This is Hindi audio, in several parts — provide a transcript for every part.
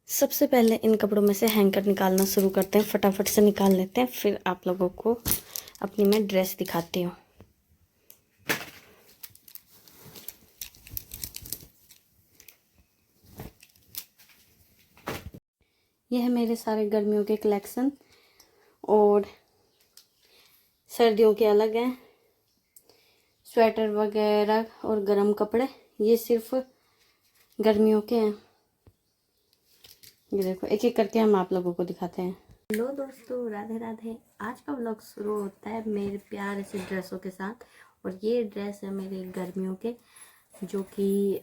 सबसे पहले इन कपड़ों में से हैंगर निकालना शुरू करते हैं, फटाफट से निकाल लेते हैं, फिर आप लोगों को अपनी मैं ड्रेस दिखाती हूँ। यह है मेरे सारे गर्मियों के कलेक्शन और सर्दियों के अलग हैं, स्वेटर वगैरह और गर्म कपड़े। ये सिर्फ गर्मियों के हैं। ये देखो, एक एक करके हम आप लोगों को दिखाते हैं। हेलो दोस्तों, राधे राधे। आज का व्लॉग शुरू होता है मेरे प्यारे से ड्रेसों के साथ। और ये ड्रेस है मेरे गर्मियों के, जो कि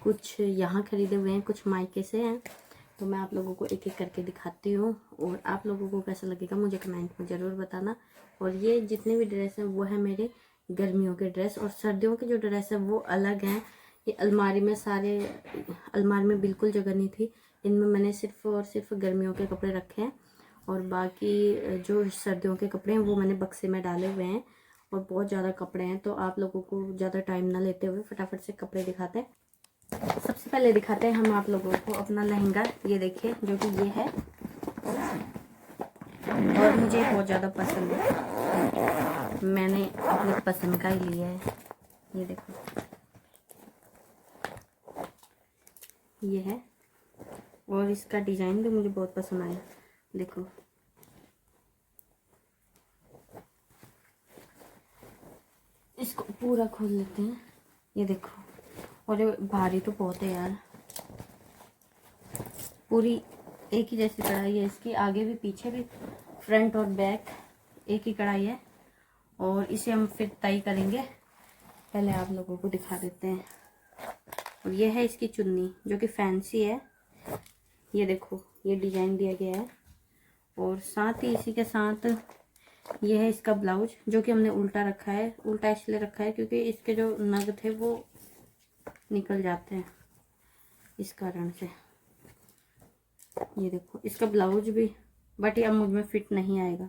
कुछ यहाँ खरीदे हुए हैं, कुछ मायके से हैं। तो मैं आप लोगों को एक एक करके दिखाती हूँ और आप लोगों को कैसा लगेगा मुझे कमेंट में ज़रूर बताना। और ये जितने भी ड्रेस हैं वो है मेरे गर्मियों के ड्रेस, और सर्दियों के जो ड्रेस है वो अलग हैं। ये अलमारी में बिल्कुल जगह नहीं थी। इनमें मैंने सिर्फ और सिर्फ गर्मियों के कपड़े रखे हैं, और बाकी जो सर्दियों के कपड़े हैं वो मैंने बक्से में डाले हुए हैं। और बहुत ज़्यादा कपड़े हैं, तो आप लोगों को ज़्यादा टाइम ना लेते हुए फटाफट से कपड़े दिखाते हैं। सबसे पहले दिखाते हैं हम आप लोगों को अपना लहंगा। ये देखिए, जो कि ये है और मुझे बहुत ज़्यादा पसंद है। मैंने अपने पसंद का ही लिया है। ये देखो, ये है, और इसका डिज़ाइन भी मुझे बहुत पसंद आया। देखो, इसको पूरा खोल लेते हैं। ये देखो, और ये भारी तो बहुत है यार। पूरी एक ही जैसी कढ़ाई है इसकी, आगे भी पीछे भी, फ्रंट और बैक एक ही कढ़ाई है। और इसे हम फिर तय करेंगे। पहले आप लोगों को दिखा देते हैं। और ये है इसकी चुन्नी, जो कि फैंसी है। ये देखो, ये डिजाइन दिया गया है। और साथ ही इसी के साथ ये है इसका ब्लाउज, जो कि हमने उल्टा रखा है। उल्टा इसलिए रखा है क्योंकि इसके जो नग थे वो निकल जाते हैं, इस कारण से। ये देखो, इसका ब्लाउज भी, बट ये अब मुझ में फिट नहीं आएगा।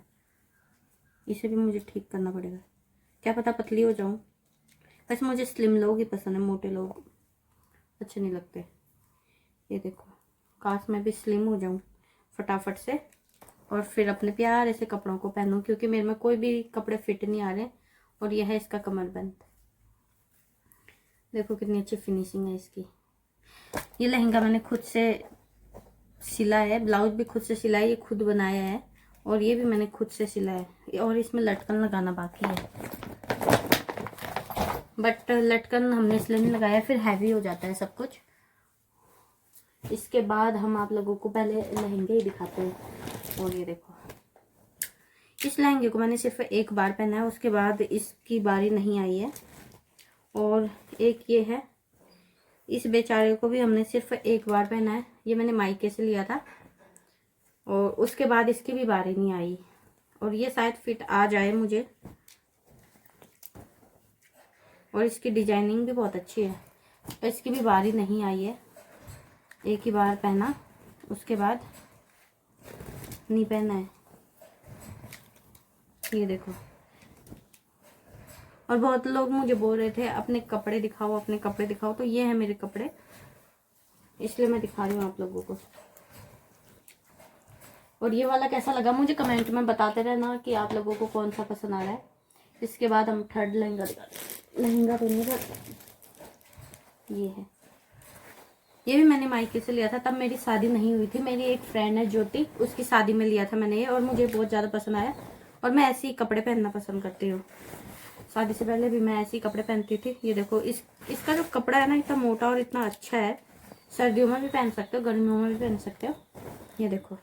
इसे भी मुझे ठीक करना पड़ेगा, क्या पता पतली हो जाऊं। वैसे मुझे स्लिम लोग ही पसंद है, मोटे लोग अच्छे नहीं लगते। ये देखो, काश मैं भी स्लिम हो जाऊं फटाफट से, और फिर अपने प्यारे से कपड़ों को पहनूं, क्योंकि मेरे में कोई भी कपड़े फिट नहीं आ रहे। और यह है इसका कमरबंद। देखो कितनी अच्छी फिनिशिंग है इसकी। ये लहंगा मैंने खुद से सिला है, ब्लाउज भी खुद से सिला है, ये खुद बनाया है। और ये भी मैंने खुद से सिला है, और इसमें लटकन लगाना बाकी है, बट लटकन हमने इसलिए नहीं लगाया, फिर हैवी हो जाता है सब कुछ। इसके बाद हम आप लोगों को पहले लहंगे ही दिखाते हैं। और ये देखो, इस लहंगे को मैंने सिर्फ एक बार पहना है, उसके बाद इसकी बारी नहीं आई है। और एक ये है, इस बेचारे को भी हमने सिर्फ एक बार पहना है। ये मैंने मायके से लिया था, और उसके बाद इसकी भी बारी नहीं आई। और ये शायद फिट आ जाए मुझे। और इसकी डिजाइनिंग भी बहुत अच्छी है, और इसकी भी बारी नहीं आई है। एक ही बार पहना, उसके बाद नहीं पहना है। ये देखो, और बहुत लोग मुझे बोल रहे थे अपने कपड़े दिखाओ, अपने कपड़े दिखाओ। तो ये है मेरे कपड़े, इसलिए मैं दिखा रही हूँ आप लोगों को। और ये वाला कैसा लगा मुझे कमेंट में बताते रहना कि आप लोगों को कौन सा पसंद आ रहा है। इसके बाद हम थर्ड लहंगा दिखाते। लहंगा तो नहीं था, ये है। ये भी मैंने मायके से लिया था, तब मेरी शादी नहीं हुई थी। मेरी एक फ्रेंड है ज्योति, उसकी शादी में लिया था मैंने ये, और मुझे बहुत ज़्यादा पसंद आया। और मैं ऐसे ही कपड़े पहनना पसंद करती हूँ। शादी से पहले भी मैं ऐसे ही कपड़े पहनती थी। ये देखो, इसका जो कपड़ा है ना, इतना मोटा और इतना अच्छा है। सर्दियों में भी पहन सकते हो, गर्मियों में भी पहन सकते हो। ये देखो,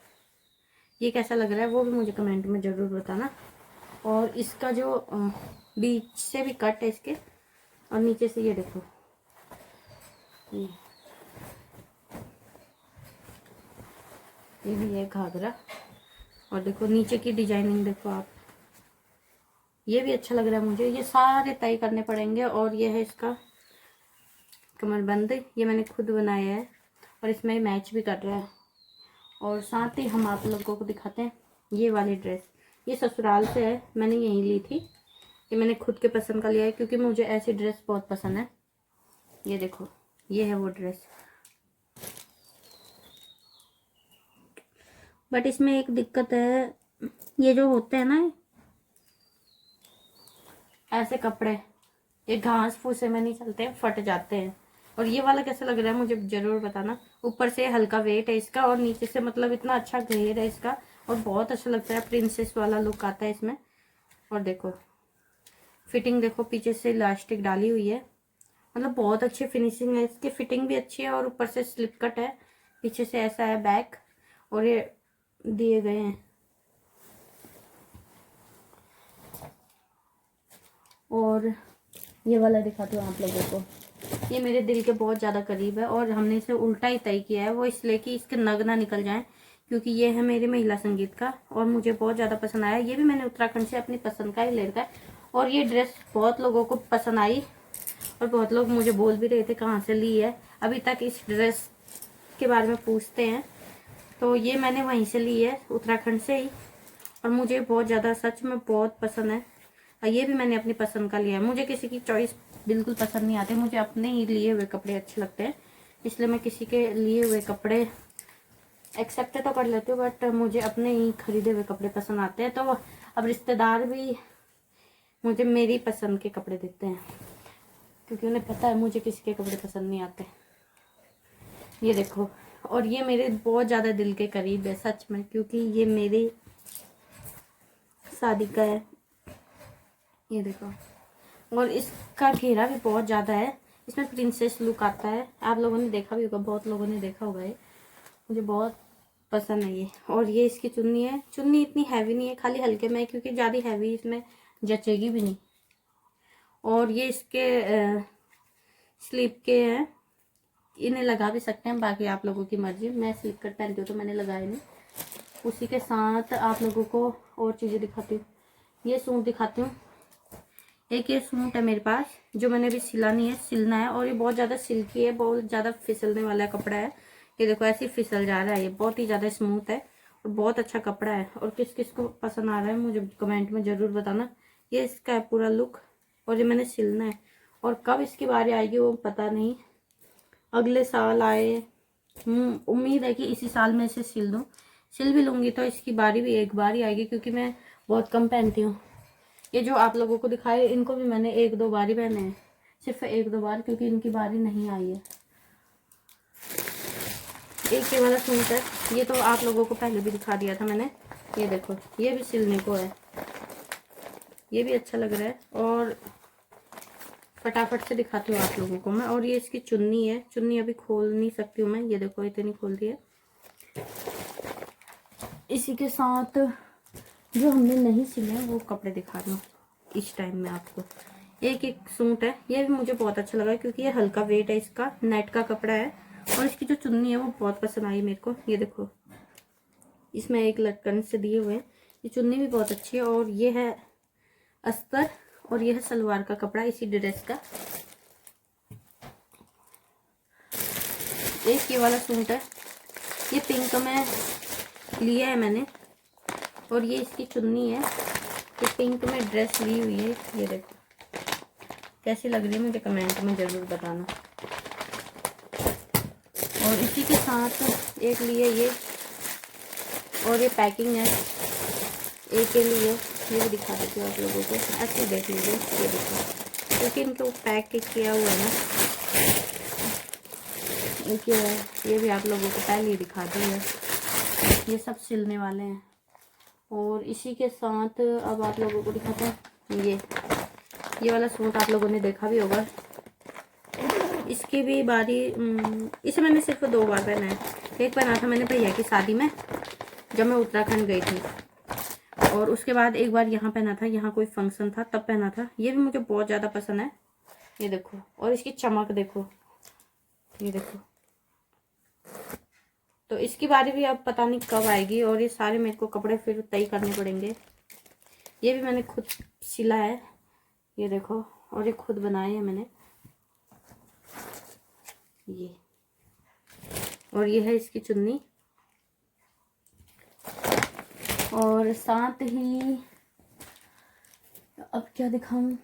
ये कैसा लग रहा है वो भी मुझे कमेंट में ज़रूर बताना। और इसका जो बीच से भी कट है इसके, और नीचे से ये देखो, ये भी है घाघरा। और देखो नीचे की डिजाइनिंग देखो आप, ये भी अच्छा लग रहा है मुझे। ये सारे तय करने पड़ेंगे। और ये है इसका कमरबंद, ये मैंने खुद बनाया है, और इसमें मैच भी कर रहा है। और साथ ही हम आप लोगों को दिखाते हैं ये वाली ड्रेस। ये ससुराल से है, मैंने यहीं ली थी। ये मैंने खुद के पसंद का लिया है, क्योंकि मुझे ऐसी ड्रेस बहुत पसंद है। ये देखो, ये है वो ड्रेस। बट इसमें एक दिक्कत है, ये जो होते हैं ना ऐसे कपड़े, ये घास फूसे में नहीं चलते हैं, फट जाते हैं। और ये वाला कैसा लग रहा है मुझे जरूर बताना। ऊपर से हल्का वेट है इसका और नीचे से मतलब इतना अच्छा घेर है इसका, और बहुत अच्छा लगता है, प्रिंसेस वाला लुक आता है इसमें। और देखो फिटिंग देखो, पीछे से इलास्टिक डाली हुई है, मतलब बहुत अच्छी फिनिशिंग है इसकी, फिटिंग भी अच्छी है। और ऊपर से स्लिप कट है, पीछे से ऐसा है बैक, और ये दिए गए हैं। और ये वाला दिखाती हूँ आप लोगों को, ये मेरे दिल के बहुत ज़्यादा करीब है और हमने इसे उल्टा ही तय किया है, वो इसलिए कि इसके नग ना निकल जाएं, क्योंकि ये है मेरे महिला संगीत का और मुझे बहुत ज़्यादा पसंद आया। ये भी मैंने उत्तराखंड से अपनी पसंद का ही ले रखा है। और ये ड्रेस बहुत लोगों को पसंद आई और बहुत लोग मुझे बोल भी रहे थे कहाँ से ली है, अभी तक इस ड्रेस के बारे में पूछते हैं। तो ये मैंने वहीं से ली है, उत्तराखंड से ही, और मुझे बहुत ज़्यादा सच में बहुत पसंद है। और ये भी मैंने अपनी पसंद का लिया है। मुझे किसी की चॉइस बिल्कुल पसंद नहीं आती, मुझे अपने ही लिए हुए कपड़े अच्छे लगते हैं, इसलिए मैं किसी के लिए हुए कपड़े एक्सेप्ट तो कर लेती हूँ, बट मुझे अपने ही खरीदे हुए कपड़े पसंद आते हैं। तो अब रिश्तेदार भी मुझे मेरी पसंद के कपड़े देते हैं, क्योंकि उन्हें पता है मुझे किसी के कपड़े पसंद नहीं आते। ये देखो, और ये मेरे बहुत ज़्यादा दिल के करीब है सच में, क्योंकि ये मेरी शादी का है। ये देखो, और इसका घेरा भी बहुत ज़्यादा है, इसमें प्रिंसेस लुक आता है। आप लोगों ने देखा भी होगा, बहुत लोगों ने देखा होगा, ये मुझे बहुत पसंद है ये। और ये इसकी चुन्नी है, चुन्नी इतनी हैवी नहीं है, खाली हल्के में, क्योंकि ज़्यादा हैवी इसमें जचेगी भी नहीं। और ये इसके स्लीप के हैं, इन्हें लगा भी सकते हैं, बाकी आप लोगों की मर्जी। मैं स्लीप कट पहनती हूँ तो मैंने लगाया नहीं। उसी के साथ आप लोगों को और चीज़ें दिखाती हूँ। ये सूट दिखाती हूँ, एक ये सूट है मेरे पास जो मैंने अभी सिला नहीं है, सिलना है। और ये बहुत ज़्यादा सिल्की है, बहुत ज़्यादा फिसलने वाला कपड़ा है। ये देखो ऐसे ही फिसल जा रहा है, ये बहुत ही ज़्यादा स्मूथ है और बहुत अच्छा कपड़ा है। और किस किस को पसंद आ रहा है मुझे कमेंट में ज़रूर बताना। ये इसका है पूरा लुक, और ये मैंने सिलना है, और कब इसकी बारी आएगी वो पता नहीं, अगले साल आए। उम्मीद है कि इसी साल में इसे सिल दूँ, सिल भी लूँगी तो इसकी बारी भी एक बार ही आएगी, क्योंकि मैं बहुत कम पहनती हूँ। ये जो आप लोगों को दिखाए इनको भी मैंने एक दो बार ही पहने हैं, सिर्फ एक दो बार, क्योंकि इनकी बारी नहीं आई है। एक ये वाला सूट है, ये तो आप लोगों को पहले भी दिखा दिया था मैंने। ये देखो, ये भी सिलने को है, ये भी अच्छा लग रहा है। और फटाफट से दिखाती हूँ आप लोगों को मैं। और ये इसकी चुन्नी है, चुन्नी अभी खोल नहीं सकती हूँ मैं, ये देखो इतनी खोल दी है। इसी के साथ जो हमने नहीं सिले हैं वो कपड़े दिखा रही हूँ इस टाइम में आपको। एक एक सूट है, ये भी मुझे बहुत अच्छा लगा, क्योंकि ये हल्का वेट है, इसका नेट का कपड़ा है। और इसकी जो चुन्नी है वो बहुत पसंद आई मेरे को। ये देखो, इसमें एक लटकन से दिए हुए हैं, ये चुन्नी भी बहुत अच्छी है। और ये है अस्तर, और ये है सलवार का कपड़ा इसी ड्रेस का। एक ये वाला सूट है, ये पिंक में लिया है मैंने, और ये इसकी चुन्नी है, ये पिंक में ड्रेस ली हुई है। ये देखो कैसी लग रही है मुझे कमेंट में ज़रूर बताना। और इसी के साथ एक लिए ये, और ये पैकिंग है एक के लिए, ये भी दिखा देती हूँ आप लोगों को, ऐसे देख लीजिए। ये देखो, क्योंकि इनको पैक किया हुआ है ना, एक ये भी आप लोगों को पहले ही दिखा दी है। ये सब सिलने वाले हैं। और इसी के साथ अब आप लोगों को दिखाते हैं, ये वाला सूट आप लोगों ने देखा भी होगा, इसकी भी बारी, इसे मैंने सिर्फ दो बार पहना है। एक पहना था मैंने भैया की शादी में जब मैं उत्तराखंड गई थी, और उसके बाद एक बार यहाँ पहना था, यहाँ कोई फंक्शन था तब पहना था। ये भी मुझे बहुत ज़्यादा पसंद है। ये देखो, और इसकी चमक देखो, ये देखो। तो इसकी बारी भी अब पता नहीं कब आएगी, और ये सारे मेरे को कपड़े फिर तय करने पड़ेंगे। ये भी मैंने खुद सिला है, ये देखो, और ये खुद बनाए हैं मैंने ये। और ये है इसकी चुन्नी। और साथ ही अब क्या दिखाऊं,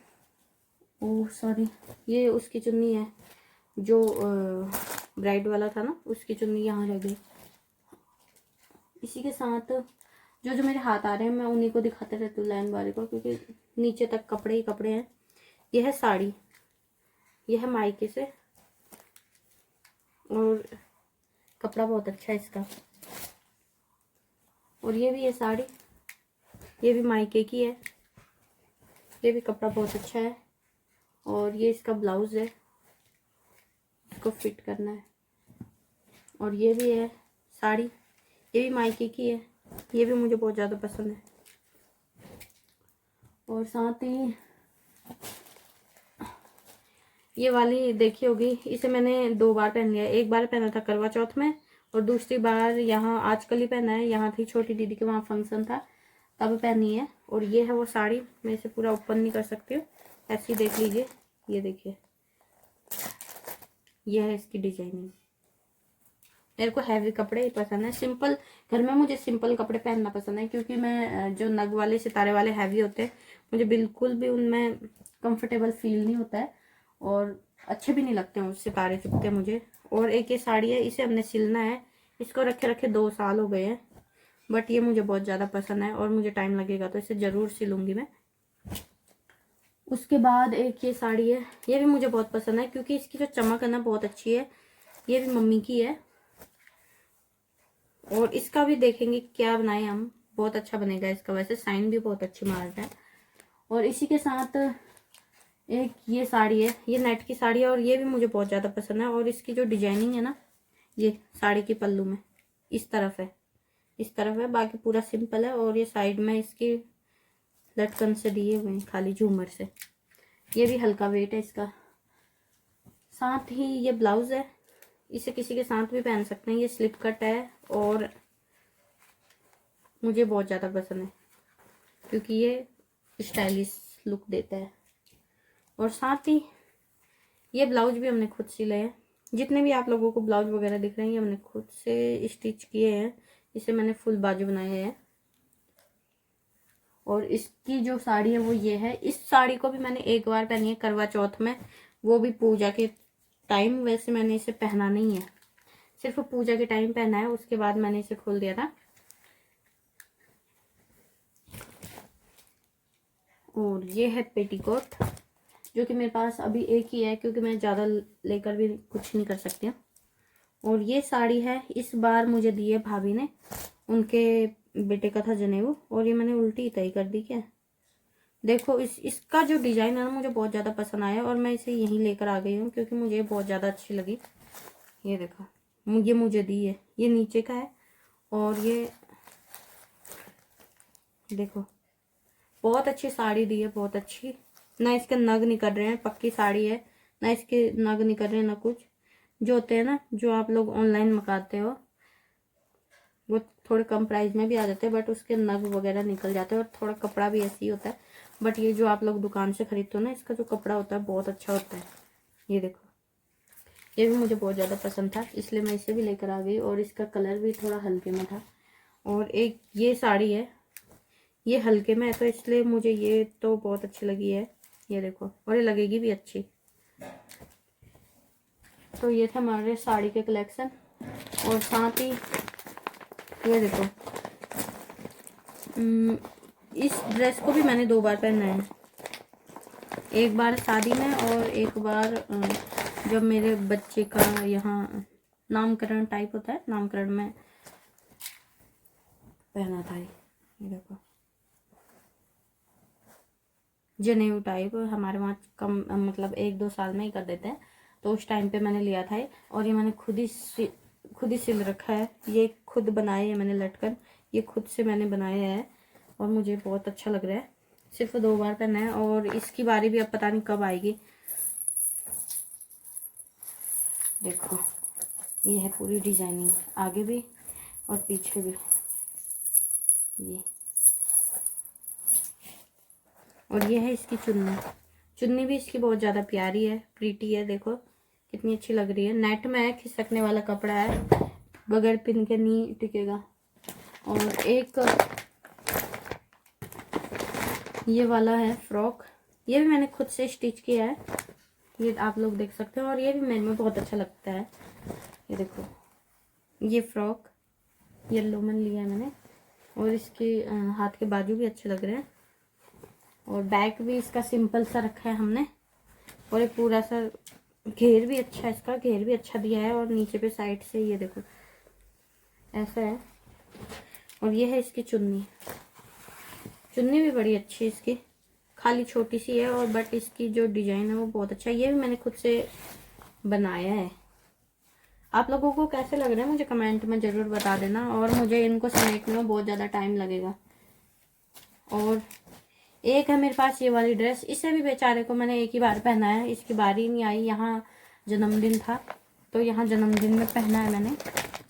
ओह सॉरी, ये उसकी चुन्नी है जो ब्राइड वाला था ना, उसकी चुन्नी यहाँ रह गई। इसी के साथ जो जो मेरे हाथ आ रहे हैं मैं उन्हीं को दिखाते रहती हूँ लाइन वाले को, क्योंकि नीचे तक कपड़े ही कपड़े हैं। यह है साड़ी, यह है मायके से, और कपड़ा बहुत अच्छा है इसका। और ये भी है साड़ी, ये भी मायके की है, ये भी कपड़ा बहुत अच्छा है। और ये इसका ब्लाउज है, इसको फिट करना है। और ये भी है साड़ी, ये भी मायके की है, ये भी मुझे बहुत ज़्यादा पसंद है। और साथ ही ये वाली देखी होगी, इसे मैंने 2 बार पहन लिया। एक बार पहना था करवा चौथ में, और दूसरी बार यहाँ आजकल ही पहना है। यहाँ थी छोटी दीदी के वहाँ फंक्शन था तब पहनी है। और ये है वो साड़ी, मैं इसे पूरा ओपन नहीं कर सकती हूँ, ऐसी देख लीजिए। ये देखिए, ये है इसकी डिजाइनिंग। मेरे को हैवी कपड़े ही पसंद है, सिंपल घर में मुझे सिंपल कपड़े पहनना पसंद है, क्योंकि मैं जो नग वाले सितारे वाले हैवी होते हैं मुझे बिल्कुल भी उनमें कंफर्टेबल फील नहीं होता है, और अच्छे भी नहीं लगते हैं, सितारे चुभते हैं मुझे। और एक ये साड़ी है, इसे हमने सिलना है, इसको रखे रखे 2 साल हो गए हैं, बट ये मुझे बहुत ज़्यादा पसंद है और मुझे टाइम लगेगा तो इसे ज़रूर सिलूंगी मैं। उसके बाद एक ये साड़ी है, ये भी मुझे बहुत पसंद है, क्योंकि इसकी जो चमक है ना बहुत अच्छी है। ये भी मम्मी की है, और इसका भी देखेंगे क्या बनाए हम, बहुत अच्छा बनेगा इसका, वैसे साइन भी बहुत अच्छी मारता है। और इसी के साथ एक ये साड़ी है, ये नेट की साड़ी है, और ये भी मुझे बहुत ज़्यादा पसंद है। और इसकी जो डिजाइनिंग है ना, ये साड़ी की पल्लू में इस तरफ है, इस तरफ है, बाकी पूरा सिंपल है। और ये साइड में इसकी लटकन से दिए हुए हैं, खाली झूमर से। ये भी हल्का वेट है इसका। साथ ही ये ब्लाउज है, इसे किसी के साथ भी पहन सकते हैं। ये स्लिप कट है और मुझे बहुत ज़्यादा पसंद है, क्योंकि ये स्टाइलिश लुक देता है। और साथ ही ये ब्लाउज भी हमने खुद सिले हैं। जितने भी आप लोगों को ब्लाउज वगैरह दिख रहे हैं, ये हमने खुद से स्टिच किए हैं। इसे मैंने फुल बाजू बनाए हैं। और इसकी जो साड़ी है वो ये है। इस साड़ी को भी मैंने एक बार पहनी है करवा चौथ में, वो भी पूजा के टाइम। वैसे मैंने इसे पहना नहीं है, सिर्फ पूजा के टाइम पहना है, उसके बाद मैंने इसे खोल दिया था। और ये है पेटीकोट, जो कि मेरे पास अभी एक ही है, क्योंकि मैं ज़्यादा लेकर भी कुछ नहीं कर सकती हूँ। और ये साड़ी है, इस बार मुझे दी है भाभी ने, उनके बेटे का था जनेऊ। और ये मैंने उल्टी तय कर दी क्या, देखो इसका जो डिज़ाइन है ना मुझे बहुत ज़्यादा पसंद आया, और मैं इसे यहीं लेकर आ गई हूँ, क्योंकि मुझे बहुत ज़्यादा अच्छी लगी। ये देखो, ये मुझे दी है, ये नीचे का है। और ये देखो, बहुत अच्छी साड़ी दी है, बहुत अच्छी। ना इसके नग निकल रहे हैं, पक्की साड़ी है, ना इसके नग निकल रहे हैं, ना कुछ। जो होते हैं ना, जो आप लोग ऑनलाइन मंगाते हो, वो थोड़े कम प्राइस में भी आ जाते हैं, बट उसके नग वगैरह निकल जाते हैं, और थोड़ा कपड़ा भी ऐसे ही होता है। बट ये जो आप लोग दुकान से खरीदते हो ना, इसका जो कपड़ा होता है बहुत अच्छा होता है। ये देखो, ये भी मुझे बहुत ज़्यादा पसंद था, इसलिए मैं इसे भी लेकर आ गई। और इसका कलर भी थोड़ा हल्के में था। और एक ये साड़ी है, ये हल्के में है, तो इसलिए मुझे ये तो बहुत अच्छी लगी है। ये देखो, और ये लगेगी भी अच्छी। तो ये थे हमारे साड़ी के कलेक्शन। और साथ ही ये देखो, इस ड्रेस को भी मैंने 2 बार पहना है, एक बार शादी में और एक बार जब मेरे बच्चे का यहाँ नामकरण टाइप होता है, नामकरण में पहना था। ये देखो, जनेऊ टाइप हमारे वहाँ कम मतलब 1-2 साल में ही कर देते हैं, तो उस टाइम पे मैंने लिया था। और ये मैंने खुद ही सिल रखा है। ये खुद बनाए है मैंने लटकन, ये खुद से मैंने बनाया है, और मुझे बहुत अच्छा लग रहा है। सिर्फ 2 बार पहना है, और इसकी बारी भी अब पता नहीं कब आएगी। देखो, ये है पूरी डिजाइनिंग, आगे भी और पीछे भी। ये और ये है इसकी चुन्नी। चुन्नी भी इसकी बहुत ज़्यादा प्यारी है, प्रीटी है। देखो कितनी अच्छी लग रही है। नेट में है, खिसकने वाला कपड़ा है, बगैर पिन के नहीं टिकेगा। और एक ये वाला है फ्रॉक, ये भी मैंने खुद से स्टिच किया है, ये आप लोग देख सकते हो। और ये भी मेरे में बहुत अच्छा लगता है। ये देखो, ये फ्रॉक, येलो में लिया है मैंने। और इसके हाथ के बाजू भी अच्छे लग रहे हैं। और बैक भी इसका सिंपल सा रखा है हमने। और ये पूरा सा घेर भी अच्छा है, इसका घेर भी अच्छा दिया है। और नीचे पे साइड से ये देखो ऐसा है। और ये है इसकी चुन्नी। चुन्नी भी बड़ी अच्छी है इसकी, खाली छोटी सी है और बट इसकी जो डिजाइन है वो बहुत अच्छा है। ये भी मैंने खुद से बनाया है। आप लोगों को कैसे लग रहे हैं मुझे कमेंट में ज़रूर बता देना। और मुझे इनको समेटने में बहुत ज़्यादा टाइम लगेगा। और एक है मेरे पास ये वाली ड्रेस, इसे भी बेचारे को मैंने एक ही बार पहना है, इसकी बारी नहीं आई। यहाँ जन्मदिन था तो यहाँ जन्मदिन में पहना है मैंने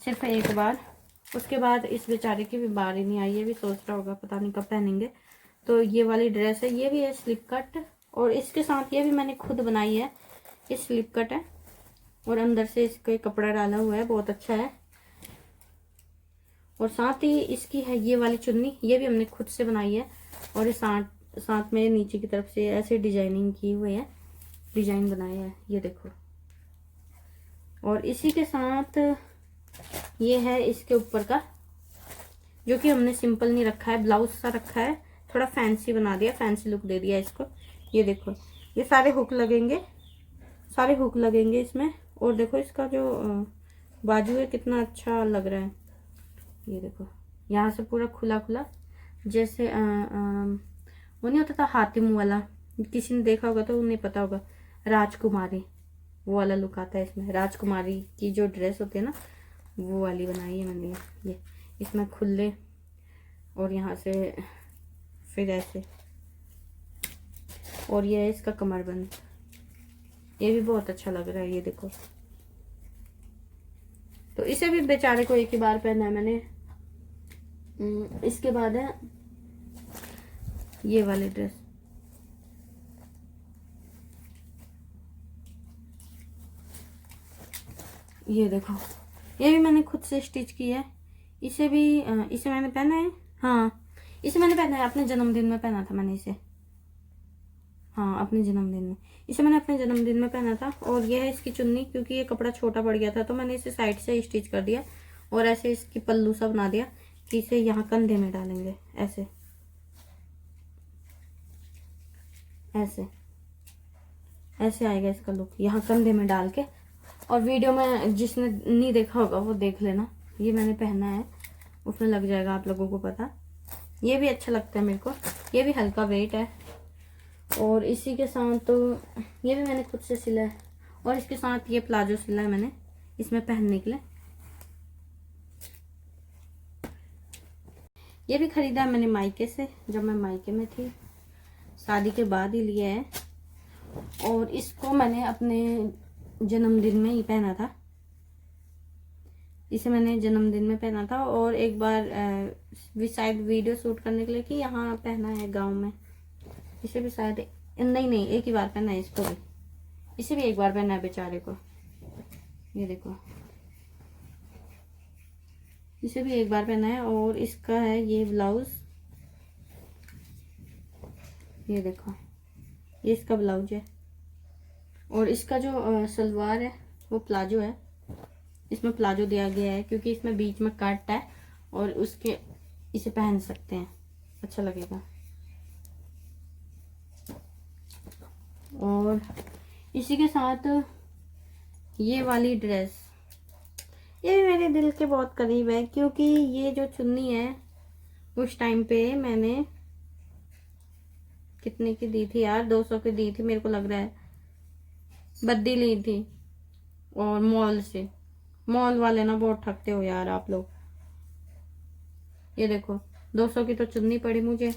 सिर्फ एक बार। उसके बाद इस बेचारे की भी बारी नहीं आई। ये भी सोच रहा होगा पता नहीं कब पहनेंगे। तो ये वाली ड्रेस है, ये भी है स्लिप कट। और इसके साथ ये भी मैंने खुद बनाई है, ये स्लिप कट है। और अंदर से इसके कपड़ा डाला हुआ है, बहुत अच्छा है। और साथ ही इसकी है ये वाली चुन्नी, ये भी हमने खुद से बनाई है। और ये साथ में नीचे की तरफ से ऐसे डिजाइनिंग की हुई है, डिजाइन बनाया है, ये देखो। और इसी के साथ ये है इसके ऊपर का, जो कि हमने सिंपल नहीं रखा है, ब्लाउज सा रखा है, थोड़ा फैंसी बना दिया, फैंसी लुक दे दिया इसको। ये देखो ये सारे हुक लगेंगे, सारे हुक लगेंगे इसमें। और देखो इसका जो बाजू है कितना अच्छा लग रहा है। ये देखो यहाँ से पूरा खुला खुला, जैसे वो नहीं होता था हाथी मुंह वाला, किसी ने देखा होगा तो उन्हें पता होगा, राजकुमारी वो वाला लुक आता है इसमें। राजकुमारी की जो ड्रेस होती है ना, वो वाली बनाई है मैंने। ये इसमें खुले और यहाँ से फिर ऐसे। और ये है इसका कमरबंद, ये भी बहुत अच्छा लग रहा है, ये देखो। तो इसे भी बेचारे को एक ही बार पहना है मैंने। इसके बाद है ये वाली ड्रेस, ये देखो, ये भी मैंने खुद से स्टिच की है। इसे भी इसे मैंने पहना है, हाँ इसे मैंने पहना है अपने जन्मदिन में पहना था मैंने इसे। हाँ अपने जन्मदिन में, इसे मैंने अपने जन्मदिन में पहना था। और ये है इसकी चुन्नी, क्योंकि ये कपड़ा छोटा पड़ गया था तो मैंने इसे साइड से स्टिच कर दिया। और ऐसे इसकी पल्लू सा बना दिया कि इसे यहाँ कंधे में डालेंगे, ऐसे ऐसे ऐसे आएगा इसका लुक, यहाँ कंधे में डाल के। और वीडियो में जिसने नहीं देखा होगा वो देख लेना, ये मैंने पहना है, उसमें लग जाएगा आप लोगों को पता। ये भी अच्छा लगता है मेरे को, ये भी हल्का वेट है। और इसी के साथ तो ये भी मैंने खुद से सिला है। और इसके साथ ये प्लाजो सिला है मैंने इसमें पहनने के लिए, ये भी खरीदा है मैंने मायके से, जब मैं मायके में थी, शादी के बाद ही लिया है। और इसको मैंने अपने जन्मदिन में ही पहना था, इसे मैंने जन्मदिन में पहना था। और एक बार शायद वीडियो शूट करने के लिए कि यहाँ पहना है गांव में, इसे भी शायद नहीं एक ही बार पहना है इसको भी, इसे भी एक बार पहना है बेचारे को। ये देखो इसे भी एक बार पहना है। और इसका है ये ब्लाउज, ये देखो ये इसका ब्लाउज है। और इसका जो सलवार है वो प्लाजो है, इसमें प्लाजो दिया गया है क्योंकि इसमें बीच में कट है। और उसके इसे पहन सकते हैं, अच्छा लगेगा। और इसी के साथ ये वाली ड्रेस, ये भी मेरे दिल के बहुत करीब है, क्योंकि ये जो चुन्नी है उस टाइम पे मैंने कितने की दी थी यार, 200 की दी थी मेरे को लग रहा है, बद्दी ली थी। और मॉल से, मॉल वाले ना बहुत ठगते हो यार आप लोग। ये देखो 200 की तो चुन्नी पड़ी मुझे।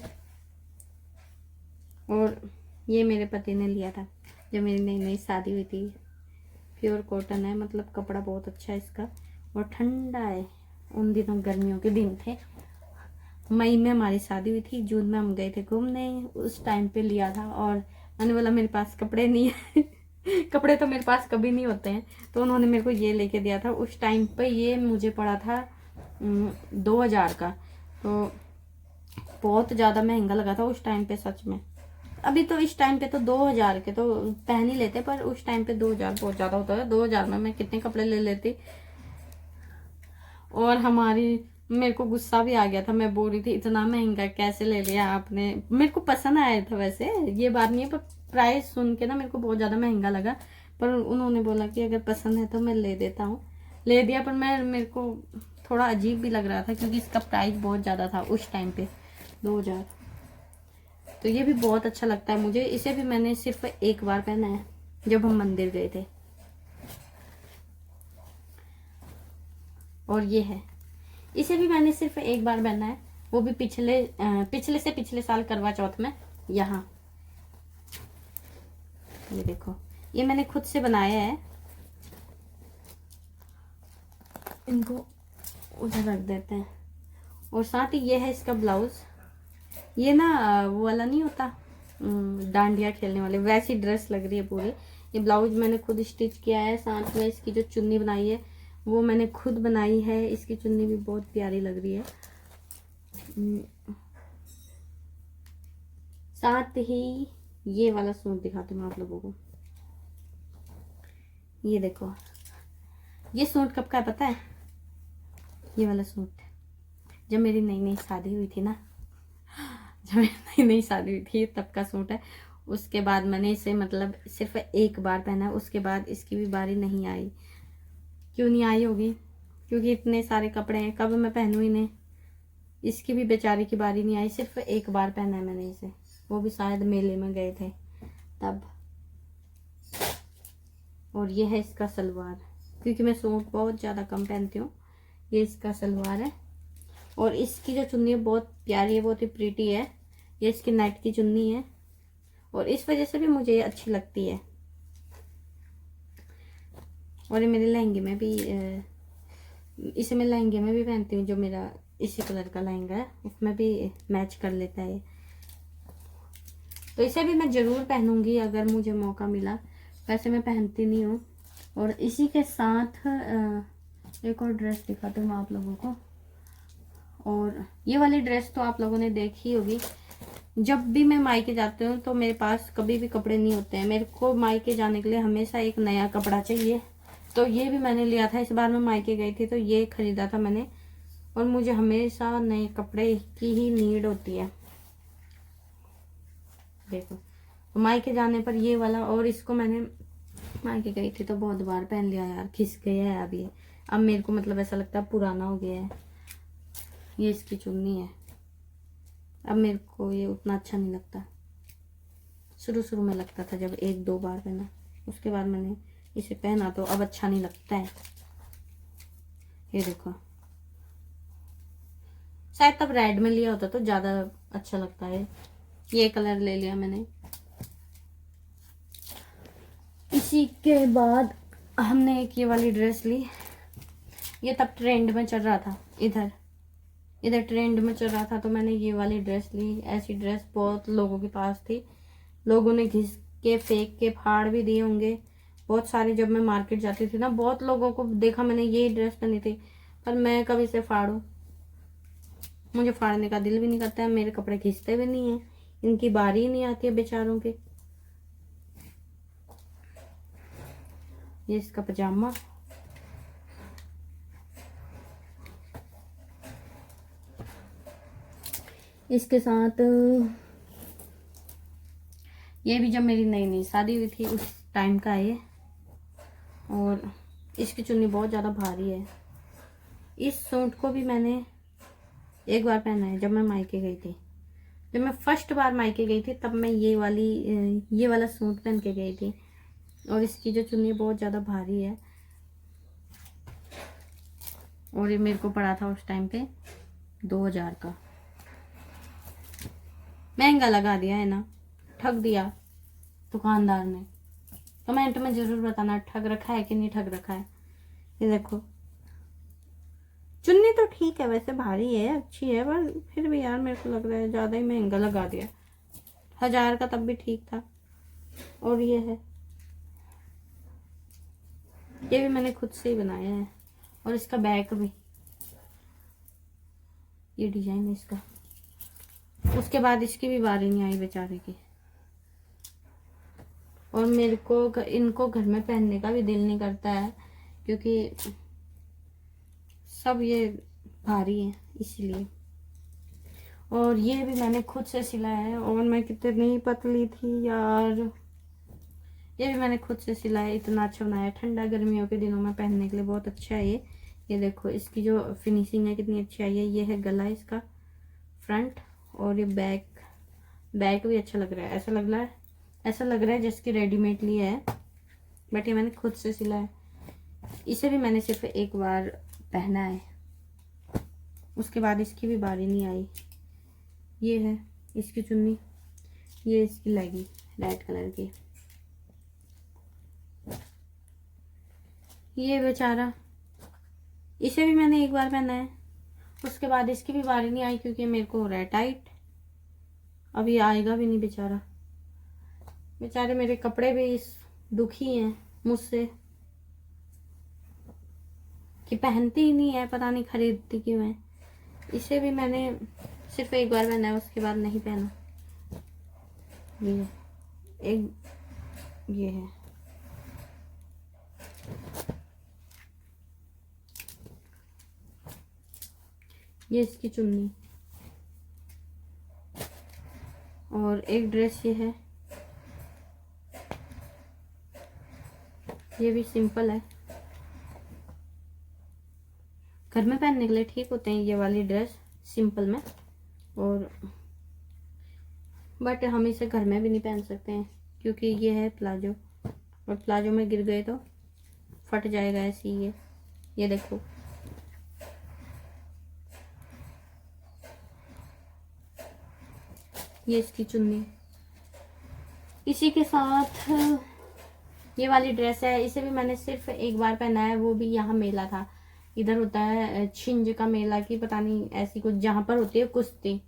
और ये मेरे पति ने लिया था जब मेरी नई नई शादी हुई थी। प्योर कॉटन है, मतलब कपड़ा बहुत अच्छा है इसका। और ठंडा है, उन दिनों गर्मियों के दिन थे, मई में हमारी शादी हुई थी, जून में हम गए थे घूमने, उस टाइम पे लिया था। और मैंने बोला मेरे पास कपड़े नहीं है कपड़े तो मेरे पास कभी नहीं होते हैं, तो उन्होंने मेरे को ये लेके दिया था। उस टाइम पे ये मुझे पड़ा था 2000 का, तो बहुत ज़्यादा महंगा लगा था उस टाइम पे सच में। अभी तो इस टाइम पे तो 2000 के तो पहन ही लेते, पर उस टाइम पे 2000 बहुत ज़्यादा होता है। 2000 में मैं कितने कपड़े ले लेती। और हमारी मेरे को गुस्सा भी आ गया था, मैं बोल रही थी इतना महंगा कैसे ले लिया आपने। मेरे को पसंद आया था वैसे, ये बात नहीं है, पर प्राइस सुन के ना मेरे को बहुत ज़्यादा महंगा लगा। पर उन्होंने बोला कि अगर पसंद है तो मैं ले देता हूँ, ले दिया। पर मेरे को थोड़ा अजीब भी लग रहा था क्योंकि इसका प्राइस बहुत ज़्यादा था उस टाइम पे, 2000। तो ये भी बहुत अच्छा लगता है मुझे। इसे भी मैंने सिर्फ एक बार पहना है जब हम मंदिर गए थे। और ये है, इसे भी मैंने सिर्फ एक बार पहना है, वो भी पिछले से पिछले साल करवा चौथ में। यहाँ ये देखो, ये मैंने खुद से बनाया है। इनको उधर रख देते हैं। और साथ ही ये है इसका ब्लाउज। ये ना वो वाला नहीं होता डांडिया खेलने वाले, वैसी ड्रेस लग रही है पूरी। ये ब्लाउज मैंने खुद स्टिच किया है। साथ में इसकी जो चुन्नी बनाई है वो मैंने खुद बनाई है। इसकी चुन्नी भी बहुत प्यारी लग रही है। साथ ही ये वाला सूट दिखाती हूँ आप लोगों को। ये देखो, ये सूट कब का है पता है? ये वाला सूट जब मेरी नई नई शादी हुई थी ना, जब मेरी नई नई शादी हुई थी तब का सूट है। उसके बाद मैंने इसे मतलब सिर्फ एक बार पहना, उसके बाद इसकी भी बारी नहीं आई। क्यों नहीं आई होगी? क्योंकि इतने सारे कपड़े हैं, कब मैं पहनूं इन्हें। इसकी भी बेचारी की बारी नहीं आई, सिर्फ एक बार पहना है मैंने इसे, वो भी शायद मेले में गए थे तब। और ये है इसका सलवार, क्योंकि मैं सूट बहुत ज़्यादा कम पहनती हूँ। ये इसका सलवार है। और इसकी जो चुन्नी है बहुत प्यारी है, बहुत ही प्रीटी है। ये इसकी नेट की चुन्नी है और इस वजह से भी मुझे ये अच्छी लगती है। और ये मेरे लहंगे में भी इसे मैं लहंगे में भी पहनती हूँ, जो मेरा इसी कलर का लहंगा है उसमें भी मैच कर लेता है। तो इसे भी मैं ज़रूर पहनूंगी अगर मुझे मौका मिला, वैसे मैं पहनती नहीं हूँ। और इसी के साथ एक और ड्रेस दिखाती हूँ आप लोगों को। और ये वाली ड्रेस तो आप लोगों ने देखी होगी। जब भी मैं मायके जाती हूँ तो मेरे पास कभी भी कपड़े नहीं होते हैं। मेरे को मायके जाने के लिए हमेशा एक नया कपड़ा चाहिए। तो ये भी मैंने लिया था, इस बार मैं मायके गई थी तो ये खरीदा था मैंने। और मुझे हमेशा नए कपड़े की ही नीड होती है। देखो, मायके जाने पर ये वाला, और इसको मैंने मायके गई थी तो बहुत बार पहन लिया यार, खिस गया है अभी। अब मेरे को मतलब ऐसा लगता है पुराना हो गया है। ये इसकी चुन्नी है। अब मेरे को ये उतना अच्छा नहीं लगता। शुरू शुरू में लगता था जब एक दो बार पहना, उसके बाद मैंने इसे पहना तो अब अच्छा नहीं लगता है। ये देखो, शायद तब रेड में लिया होता तो ज़्यादा अच्छा लगता है। ये कलर ले लिया मैंने। इसी के बाद हमने एक ये वाली ड्रेस ली। ये तब ट्रेंड में चल रहा था, इधर ट्रेंड में चल रहा था तो मैंने ये वाली ड्रेस ली। ऐसी ड्रेस बहुत लोगों के पास थी, लोगों ने घिस के फेंक के फाड़ भी दिए होंगे बहुत सारे। जब मैं मार्केट जाती थी ना, बहुत लोगों को देखा मैंने ये ड्रेस पहनी थी, पर मैं कभी से फाड़ू, मुझे फाड़ने का दिल भी नहीं करता है। मेरे कपड़े घिसते भी नहीं है, इनकी बारी ही नहीं आती है बेचारों के। ये इसका पजामा, इसके साथ ये भी जब मेरी नई नई शादी हुई थी उस टाइम का है ये। और इसकी चुन्नी बहुत ज़्यादा भारी है। इस सूट को भी मैंने एक बार पहना है जब मैं मायके गई थी। जब मैं फर्स्ट बार मायके गई थी तब मैं ये वाला सूट पहन के गई थी। और इसकी जो चुन्नी बहुत ज़्यादा भारी है। और ये मेरे को पड़ा था उस टाइम पे 2000 का। महंगा लगा दिया है ना, ठग दिया दुकानदार ने। कमेंट में ज़रूर बताना ठग रखा है कि नहीं ठग रखा है। ये देखो, चुन्नी तो ठीक है वैसे, भारी है, अच्छी है, पर फिर भी यार मेरे को लग रहा है ज़्यादा ही महंगा लगा दिया। 1000 का तब भी ठीक था। और ये है, ये भी मैंने खुद से ही बनाया है। और इसका बैक भी, ये डिजाइन है इसका। उसके बाद इसकी भी बारी नहीं आई बेचारे की। और मेरे को इनको घर में पहनने का भी दिल नहीं करता है, क्योंकि सब ये भारी है इसलिए। और ये भी मैंने खुद से सिलाया है, और मैं कितनी पतली थी यार। ये भी मैंने खुद से सिलाया, इतना अच्छा बनाया। ठंडा गर्मियों के दिनों में पहनने के लिए बहुत अच्छा है ये देखो इसकी जो फिनिशिंग है कितनी अच्छी आई है। ये है गला इसका फ्रंट, और ये बैक भी अच्छा लग रहा है। ऐसा लग रहा है जैसे रेडीमेड लिया है, बट ये मैंने खुद से सिला है। इसे भी मैंने सिर्फ एक बार पहना है, उसके बाद इसकी भी बारी नहीं आई। ये है इसकी चुन्नी, ये इसकी लेगी रेड कलर की। ये बेचारा, इसे भी मैंने एक बार पहना है, उसके बाद इसकी भी बारी नहीं आई क्योंकि मेरे को हो रहा है टाइट। अब ये आएगा भी नहीं बेचारा। बेचारे मेरे कपड़े भी दुखी हैं मुझसे कि पहनती ही नहीं है, पता नहीं खरीदती क्यों है। इसे भी मैंने सिर्फ एक बार पहना है, उसके बाद नहीं पहना। ये है ये इसकी चुन्नी, और एक ड्रेस ये है, ये भी सिंपल है। घर में पहनने के लिए ठीक होते हैं ये वाली ड्रेस सिंपल में, और बट हम इसे घर में भी नहीं पहन सकते हैं क्योंकि ये है प्लाजो, और प्लाजो में गिर गए तो फट जाएगा ऐसे ही। ये देखो ये इसकी चुन्नी। इसी के साथ ये वाली ड्रेस है, इसे भी मैंने सिर्फ एक बार पहना है, वो भी यहाँ मेला था। इधर होता है छिंज का मेला की पता नहीं ऐसी कुछ, जहाँ पर होती है कुश्ती,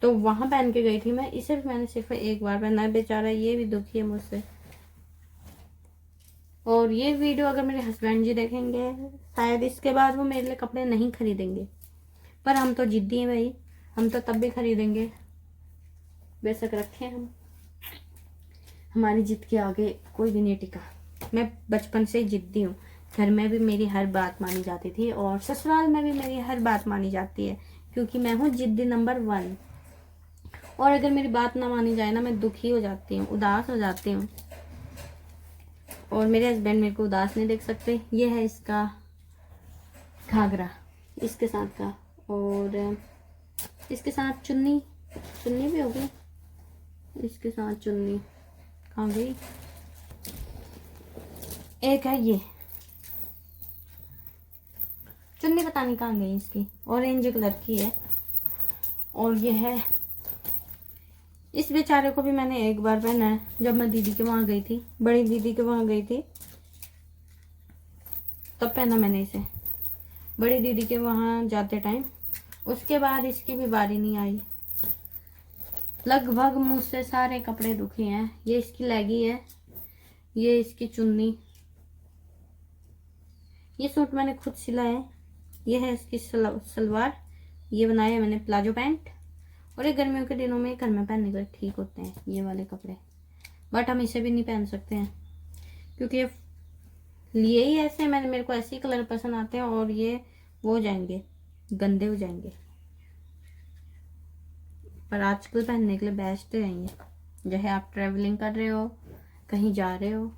तो वहां पहन के गई थी मैं। इसे भी मैंने सिर्फ एक बार पहना है। बेचारा ये भी दुखी है मुझसे। और ये वीडियो अगर मेरे हस्बैंड जी देखेंगे शायद इसके बाद वो मेरे लिए कपड़े नहीं खरीदेंगे, पर हम तो जिद्दी हैं भाई, हम तो तब भी खरीदेंगे। बेशक रखें हम, हमारी जिद के आगे कोई भी नहीं टिका। मैं बचपन से जिद्दी हूँ, घर में भी मेरी हर बात मानी जाती थी और ससुराल में भी मेरी हर बात मानी जाती है, क्योंकि मैं हूँ जिद्दी नंबर 1। और अगर मेरी बात ना मानी जाए ना, मैं दुखी हो जाती हूँ, उदास हो जाती हूँ, और मेरे हस्बैंड मेरे को उदास नहीं देख सकते। ये है इसका घाघरा इसके साथ का, और इसके साथ चुन्नी भी होगी। इसके साथ चुन्नी कहाँ गई? एक है ये चुन्नी, पता नहीं कहाँ गई इसकी, ऑरेंज कलर की है। और ये है, इस बेचारे को भी मैंने एक बार पहना है, जब मैं दीदी के वहां गई थी, बड़ी दीदी के वहां गई थी तब पहना मैंने इसे, बड़ी दीदी के वहां जाते टाइम। उसके बाद इसकी भी बारी नहीं आई। लगभग मुझसे सारे कपड़े दुखी हैं। ये इसकी लेगी है, ये इसकी चुन्नी। ये सूट मैंने खुद सिला है। ये है इसकी सलवार, ये बनाया है मैंने प्लाजो पैंट। और ये गर्मियों के दिनों में घर में पहनने के लिए ठीक होते हैं ये वाले कपड़े, बट हम इसे भी नहीं पहन सकते हैं क्योंकि ये लिए ही ऐसे, मेरे को ऐसे ही कलर पसंद आते हैं, और ये वो हो जाएंगे, गंदे हो जाएंगे। पर आजकल पहनने के लिए बेस्ट है ये, चाहे आप ट्रैवलिंग कर रहे हो, कहीं जा रहे हो,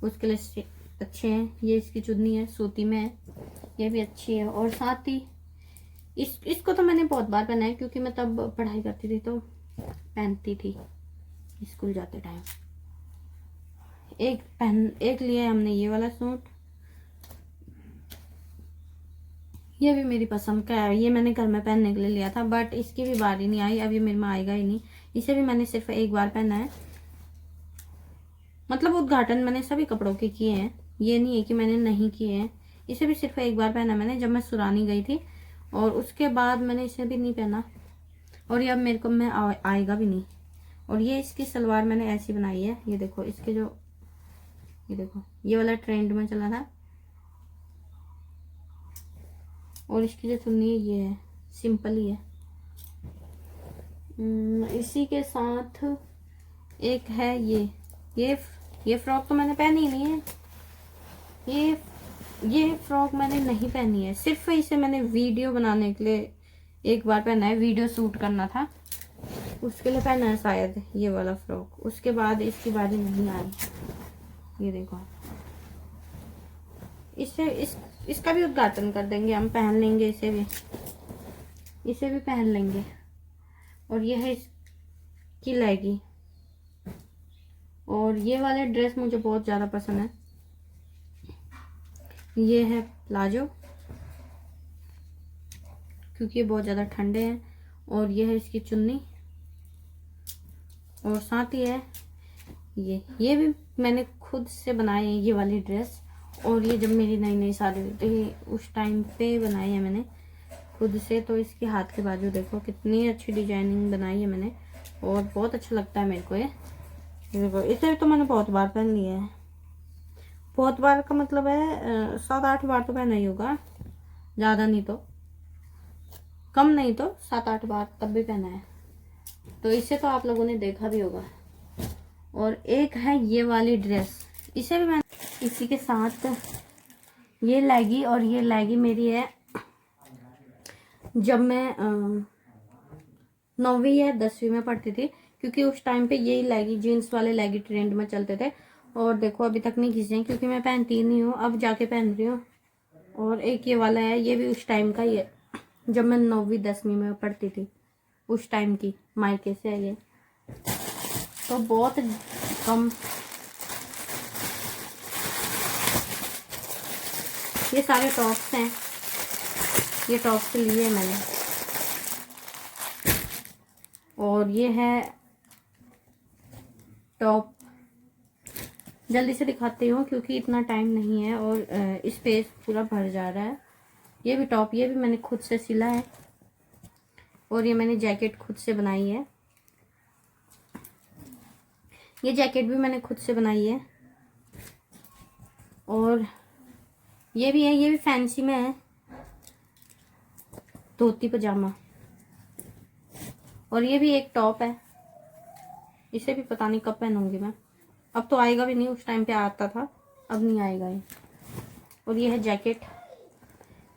उसके लिए अच्छे हैं। ये इसकी चुन्नी है, सूती में है, ये भी अच्छी है। और साथ ही इसको तो मैंने बहुत बार पहना है क्योंकि मैं तब पढ़ाई करती थी तो पहनती थी स्कूल जाते टाइम। एक लिया हमने ये वाला सूट, ये भी मेरी पसंद का है। ये मैंने घर में पहनने के लिए लिया था, बट इसकी भी बारी नहीं आई, अब ये मेरे में आएगा ही नहीं। इसे भी मैंने सिर्फ एक बार पहना है, मतलब उद्घाटन मैंने सभी कपड़ों के किए हैं, ये नहीं है कि मैंने नहीं किए हैं। इसे भी सिर्फ एक बार पहना मैंने, जब मैं सुरानी गई थी, और उसके बाद मैंने इसे भी नहीं पहना, और ये अब मेरे को में आएगा भी नहीं। और ये इसकी सलवार मैंने ऐसी बनाई है, ये देखो इसके जो, ये देखो ये वाला ट्रेंड में चला था। और इसकी जो चुन्नी है ये है, सिंपल ही है। इसी के साथ एक है ये फ्रॉक तो मैंने पहनी ही नहीं है। ये फ्रॉक मैंने नहीं पहनी है, सिर्फ इसे मैंने वीडियो बनाने के लिए एक बार पहना है, वीडियो शूट करना था उसके लिए पहना है शायद ये वाला फ्रॉक। उसके बाद इसकी बारी नहीं आई। ये देखो, इसका भी उद्घाटन कर देंगे हम, पहन लेंगे इसे भी पहन लेंगे। और ये है इसकी लेगी। और ये वाले ड्रेस मुझे बहुत ज़्यादा पसंद है। ये है प्लाजो, क्योंकि ये बहुत ज़्यादा ठंडे हैं। और ये है इसकी चुन्नी, और साथ ही है ये भी मैंने खुद से बनाए हैं ये वाली ड्रेस। और ये जब मेरी नई नई शादी हुई थी उस टाइम पे बनाई है मैंने खुद से। तो इसके हाथ के बाजू देखो कितनी अच्छी डिजाइनिंग बनाई है मैंने, और बहुत अच्छा लगता है मेरे को ये देखो। इसे तो मैंने बहुत बार पहन लिया है, बहुत बार का मतलब है 7-8 बार तो पहना ही होगा, ज़्यादा नहीं तो, कम नहीं तो 7-8 बार तब भी पहना है। तो इसे तो आप लोगों ने देखा भी होगा। और एक है ये वाली ड्रेस, इसे भी मैंने इसी के साथ ये लेगी। और ये लेगी मेरी है जब मैं 9वीं या 10वीं में पढ़ती थी, क्योंकि उस टाइम पे यही लेगी, जीन्स वाले लेगी ट्रेंड में चलते थे। और देखो अभी तक नहीं घिसे क्योंकि मैं पहनती ही नहीं हूँ, अब जाके पहन रही हूँ। और एक ये वाला है, ये भी उस टाइम का ही है जब मैं 9वीं 10वीं में पढ़ती थी, उस टाइम की मायके से है ये। तो बहुत कम, ये सारे टॉप्स हैं, ये टॉप्स लिए मैंने। और ये है टॉप, जल्दी से दिखाती हूँ क्योंकि इतना टाइम नहीं है और स्पेस पूरा भर जा रहा है। ये भी टॉप, ये भी मैंने खुद से सिला है। और ये मैंने जैकेट खुद से बनाई है, ये जैकेट भी मैंने खुद से बनाई है। और ये भी है, ये भी फैंसी में है, धोती पजामा। और ये भी एक टॉप है, इसे भी पता नहीं कब पहनूंगी मैं, अब तो आएगा भी नहीं, उस टाइम पे आता था, अब नहीं आएगा ये। और ये है जैकेट,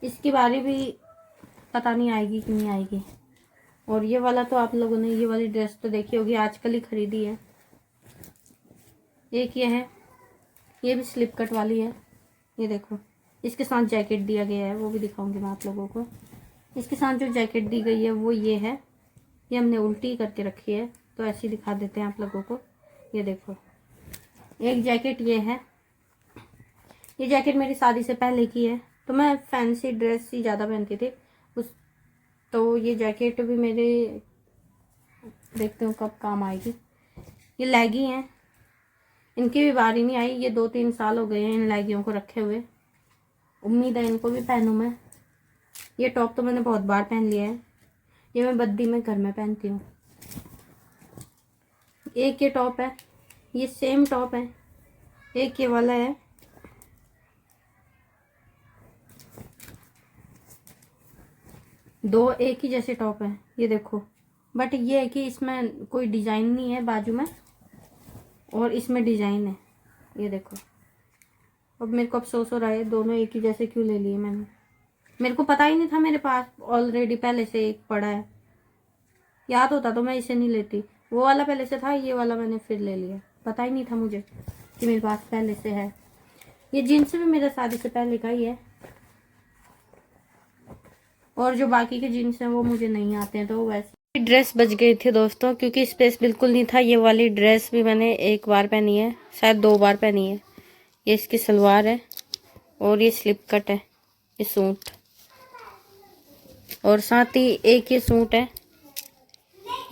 इसकी बारी भी पता नहीं आएगी कि नहीं आएगी। और ये वाला तो आप लोगों ने ये वाली ड्रेस तो देखी होगी, आजकल ही खरीदी है। एक ये है, ये भी स्लिप कट वाली है, ये देखो। इसके साथ जैकेट दिया गया है, वो भी दिखाऊंगी मैं आप लोगों को। इसके साथ जो जैकेट दी गई है वो ये है, ये हमने उल्टी करके रखी है तो ऐसे ही दिखा देते हैं आप लोगों को। ये देखो, एक जैकेट ये है, ये जैकेट मेरी शादी से पहले की है, तो मैं फैंसी ड्रेस ही ज़्यादा पहनती थी तो ये जैकेट भी मेरे देखते हूँ कब काम आएगी। ये लेगी हैं, इनकी भी बारी नहीं आई, ये 2-3 साल हो गए हैं इन लेगियों को रखे हुए, उम्मीद है इनको भी पहनूँ मैं। ये टॉप तो मैंने बहुत बार पहन लिया है, ये मैं बद्दी में घर में पहनती हूँ। एक ये टॉप है, ये सेम टॉप है, एक ये वाला है। दो एक ही जैसे टॉप है, ये देखो। बट ये है कि इसमें कोई डिजाइन नहीं है बाजू में, और इसमें डिजाइन है, ये देखो। अब मेरे को अफसोस हो रहा है दोनों एक ही जैसे क्यों ले लिए मैंने, मेरे को पता ही नहीं था, मेरे पास ऑलरेडी पहले से एक पड़ा है, याद होता तो मैं इसे नहीं लेती। वो वाला पहले से था, ये वाला मैंने फिर ले लिया, पता ही नहीं था मुझे कि मेरे पास पहले से है। ये जीन्स भी मेरा शादी से पहले का ही है, और जो बाकी के जीन्स हैं वो मुझे नहीं आते हैं, तो वैसे ड्रेस बच गई थी दोस्तों, क्योंकि स्पेस बिल्कुल नहीं था। ये वाली ड्रेस भी मैंने एक बार पहनी है, शायद 2 बार पहनी है। ये इसकी सलवार है और ये स्लिप कट है, ये सूट, और साथ ही एक ये सूट है,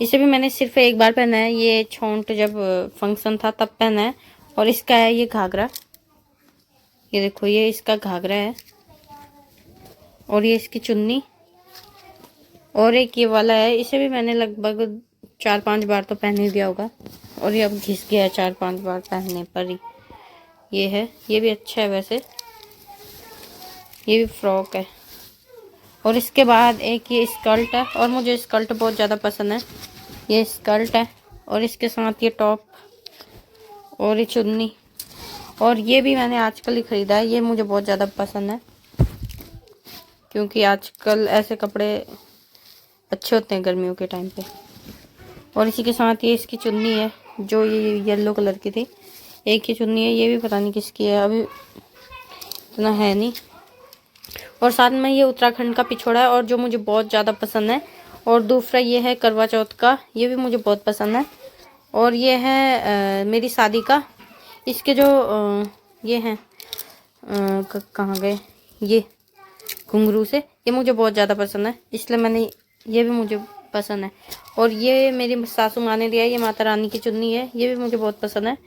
इसे भी मैंने सिर्फ एक बार पहना है। ये छोंट जब फंक्शन था तब पहना है। और इसका है ये घाघरा, ये देखो, ये इसका घाघरा है, और ये इसकी चुन्नी। और एक ये वाला है, इसे भी मैंने लगभग 4-5 बार तो पहन ही दिया होगा, और ये अब घिस गया है 4-5 बार पहनने पर ही। ये है, ये भी अच्छा है वैसे, ये भी फ्रॉक है। और इसके बाद एक ये स्कर्ट है, और मुझे स्कर्ट बहुत ज़्यादा पसंद है। ये स्कर्ट है और इसके साथ ये टॉप और ये चुन्नी, और ये भी मैंने आजकल ही ख़रीदा है, ये मुझे बहुत ज़्यादा पसंद है क्योंकि आजकल ऐसे कपड़े अच्छे होते हैं गर्मियों के टाइम पे। और इसी के साथ ये इसकी चुन्नी है जो ये येलो कलर की थी, एक ही चुन्नी है, ये भी पता नहीं किसकी है, अभी इतना है नहीं। और साथ में ये उत्तराखंड का पिछोड़ा है और जो मुझे बहुत ज़्यादा पसंद है। और दूसरा ये है करवा चौथ का, ये भी मुझे बहुत पसंद है। और ये है मेरी शादी का, इसके जो ये हैं कहाँ गए ये घुंघरू से, ये मुझे बहुत ज़्यादा पसंद है, इसलिए मैंने, ये भी मुझे पसंद है। और ये मेरी सासू माँ ने दिया है, ये माता रानी की चुन्नी है, ये भी मुझे बहुत पसंद है।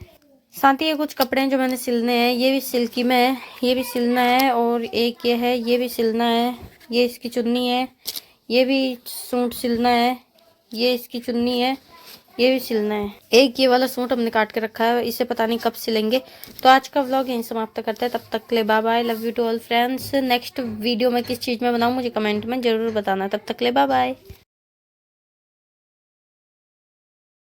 साथ ही ये कुछ कपड़े हैं जो मैंने सिलने हैं, ये भी सिल्की में है, ये भी सिलना है। और एक ये है, ये भी सिलना है, ये इसकी चुन्नी है, ये भी सूट सिलना है, ये इसकी चुन्नी है, ये भी सिलना है। एक ये वाला सूट हमने काट के रखा है, इसे पता नहीं कब सिलेंगे। तो आज का व्लॉग यहीं समाप्त करते हैं, तब तक के लिए bye bye, love you to all friends. Next video मैं किस चीज़ में बनाऊँ मुझे कमेंट में ज़रूर बताना, तब तक के लिए बाय बाय।